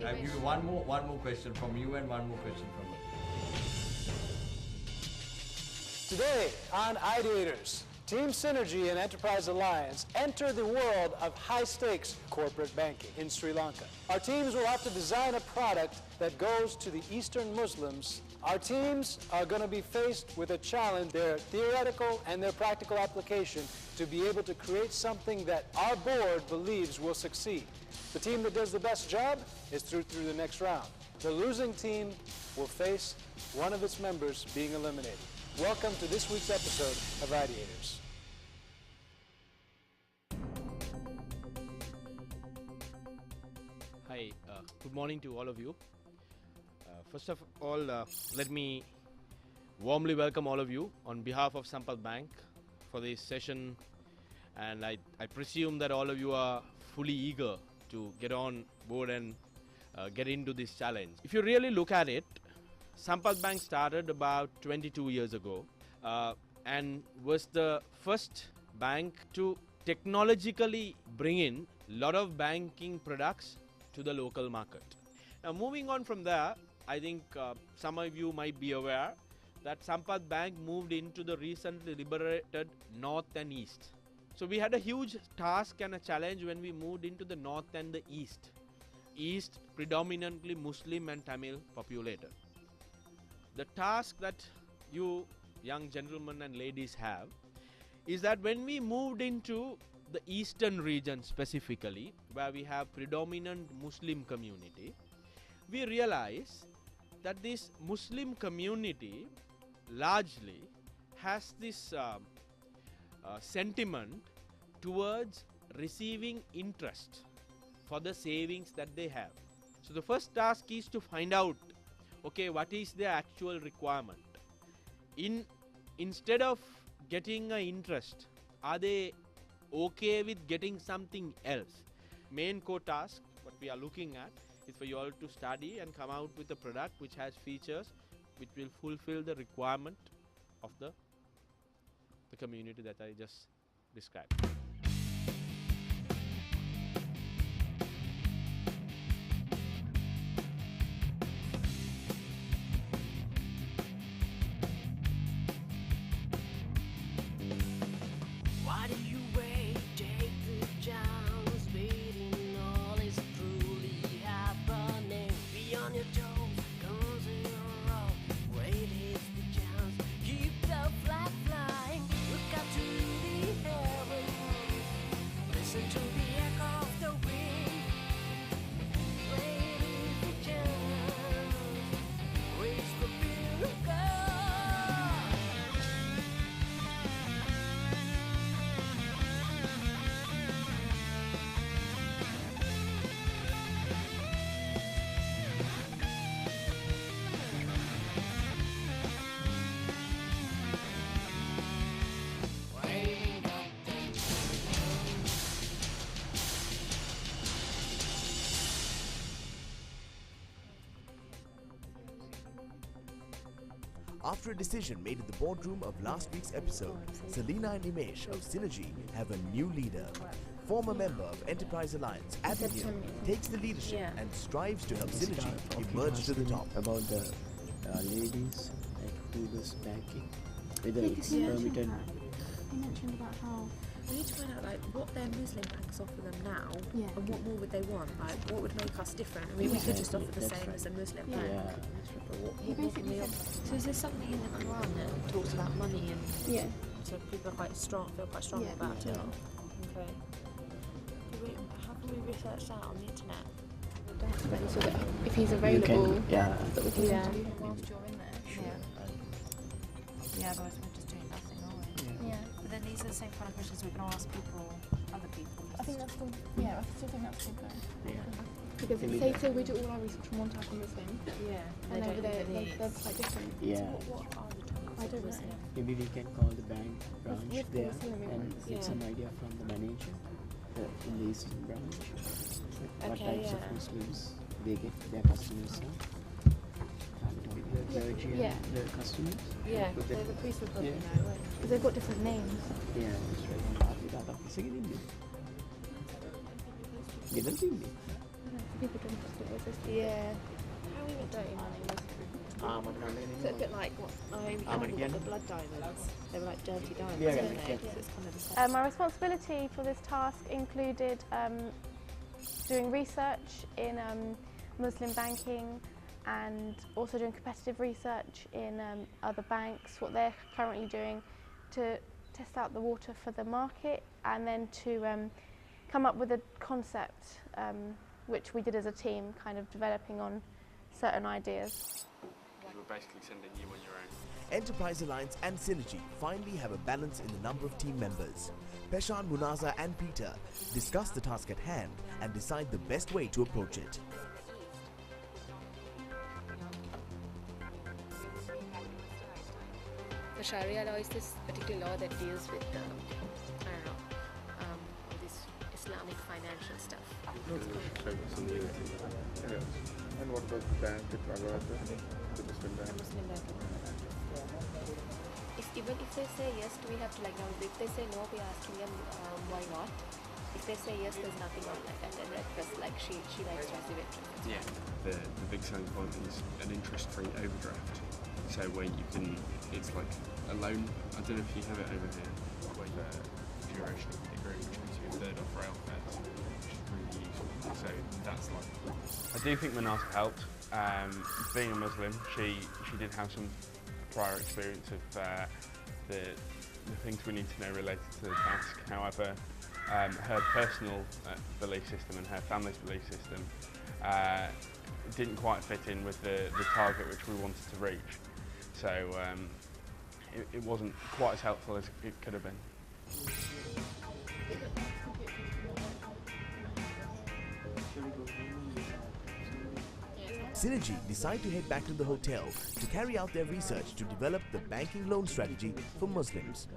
I'll give you one more question from you and one more question from me. Today on Ideators, Team Synergy and Enterprise Alliance enter the world of high-stakes corporate banking in Sri Lanka. Our teams will have to design a product that goes to the Eastern Muslims. Our teams are going to be faced with a challenge, their theoretical and their practical application, to be able to create something that our board believes will succeed. The team that does the best job is through to the next round. The losing team will face one of its members being eliminated. Welcome to this week's episode of Ideators. Hi, good morning to all of you. First of all, let me warmly welcome all of you on behalf of Sampath Bank for this session, and I presume that all of you are fully eager to get on board and get into this challenge. If you really look at it, Sampath Bank started about 22 years ago and was the first bank to technologically bring in a lot of banking products to the local market. Now, moving on from there, I think some of you might be aware that Sampath Bank moved into the recently liberated North and East. So we had a huge task and a challenge when we moved into the North and the East. East predominantly Muslim and Tamil populated. The task that you young gentlemen and ladies have is that when we moved into the eastern region specifically, where we have predominant Muslim community, we realize that this Muslim community largely has this sentiment towards receiving interest for the savings that they have. So the first task is to find out, okay, what is their actual requirement? Instead of getting an interest, are they okay with getting something else? Main core task, what we are looking at, is for you all to study and come out with a product which has features which will fulfill the requirement of the community that I just described. Why do you wait? Take the chance. Waiting, all is truly happening. Be on your toes, come 0. Wait is the chance. Keep the flag flying. Look up to the heavens. Listen to the echo of the wind. Wait is the chance. Raise the miracle. After a decision made in the boardroom of last week's episode, Selena and Nimesh of Synergy have a new leader. Former member of Enterprise Alliance, Abigail, takes the leadership and strives to help Synergy emerge to the top. About the ladies who does banking, whether it's permitted. He mentioned about how we need to find out like what their Muslim banks offer them now, Yeah. and what more would they want? Like what would make us different? I mean, we could just offer the same as a Muslim Yeah. bank. Yeah. But what he more can basically we said, offer? So is there something in the Quran that talks about money and yeah, so people are quite strong, feel quite strongly Yeah. about Yeah. it? Okay. How can we research that on the internet? so that if he's You available, can, yeah. that we can Yeah. interview him. Whilst you're in there. Yeah, otherwise we're just doing nothing, aren't we? Yeah. But then these are the same kind of questions we're going to ask people, other people. I think that's still, I still think that's still fair. Yeah. Because Maybe say we do all our research from one type of Muslim, Yeah. and over there they're quite different. Yeah. What are the types I of don't know. Muslim? Maybe we can call the bank branch with there Muslim and ones, get yeah. some idea from the manager in the Eastern branch. What Okay, types of yeah. Muslims they get their customers from. The clergy Yeah. and the customers. Yeah, Put so that- the priest would probably Yeah. know, won't he? Because they've got different names. Yeah, that's right. Sige hindi. Ganun din. People don't hospital resist. Yeah. How are we with dirty money? So it's a bit like what we got the blood diamonds. They were like dirty diamonds, Yeah, weren't they? yeah. So it's kind of the same. My responsibility for this task included doing research in Muslim banking and also doing competitive research in other banks, what they're currently doing to test out the water for the market, and then to come up with a concept which we did as a team, kind of developing on certain ideas. We're basically sending you on your own. Enterprise Alliance and Synergy finally have a balance in the number of team members. Peshan, Munaza and Peter discuss the task at hand and decide the best way to approach it. The Sharia law is this particular law that deals with, all this Islamic financial stuff. And what about the bank, the Muslim bank? Muslim bank. Even if they say yes, do we have to like now? If they say no, we are asking them why not. If they say yes, there's nothing wrong like that. And because like she likes to receive interest. Yeah. The big selling point is an interest-free overdraft. So where you can, it's like a loan. I don't know if you have it over here. Where the duration of the agreement, which gives you a third off rail fares, which is really useful. So that's like. I do think Manasa helped. Being a Muslim, she did have some prior experience of the things we need to know related to the task. However, her personal belief system and her family's belief system didn't quite fit in with the target which we wanted to reach. So it wasn't quite as helpful as it could have been. Synergy decide to head back to the hotel to carry out their research to develop the banking loan strategy for Muslims.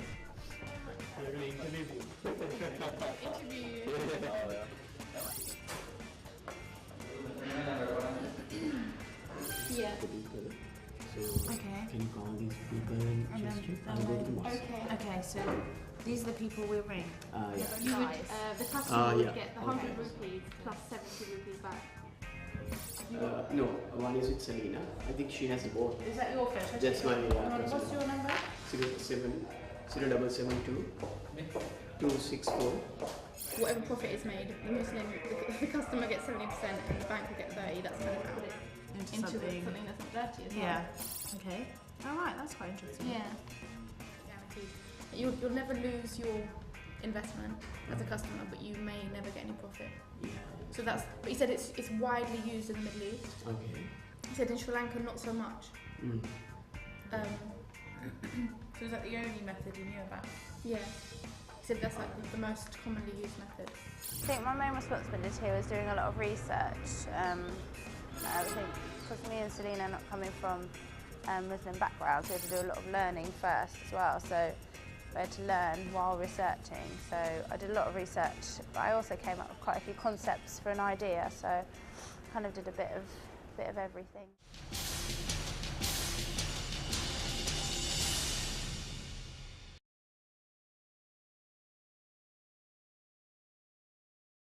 Yeah. Okay. Can you call these people and I'll go to the mosque. Okay, so these are the people we'll ring. Yeah. You would, the customer would yeah. get the 100 rupees plus 70 rupees back. No, one is with Selena. I think she has both. Is that your fish? That's my What's your number? 0772 264. Whatever profit is made, the Muslim, the customer gets 70% and the bank will get 30. That's kind of how it Into into something. something that's not dirty as well. Yeah. Okay. All right, that's quite interesting. Yeah. Guaranteed. You'll never lose your investment as a customer, but you may never get any profit. Yeah. So that's. But he said it's widely used in the Middle East. Okay. He said in Sri Lanka not so much. Mm. So is that the only method you knew about? Yeah. He said that's like the most commonly used method. I think my main responsibility was doing a lot of research. I think because me and Selena are not coming from Muslim backgrounds, we had to do a lot of learning first as well. So we had to learn while researching. So I did a lot of research, but I also came up with quite a few concepts for an idea. So I kind of did a bit of everything.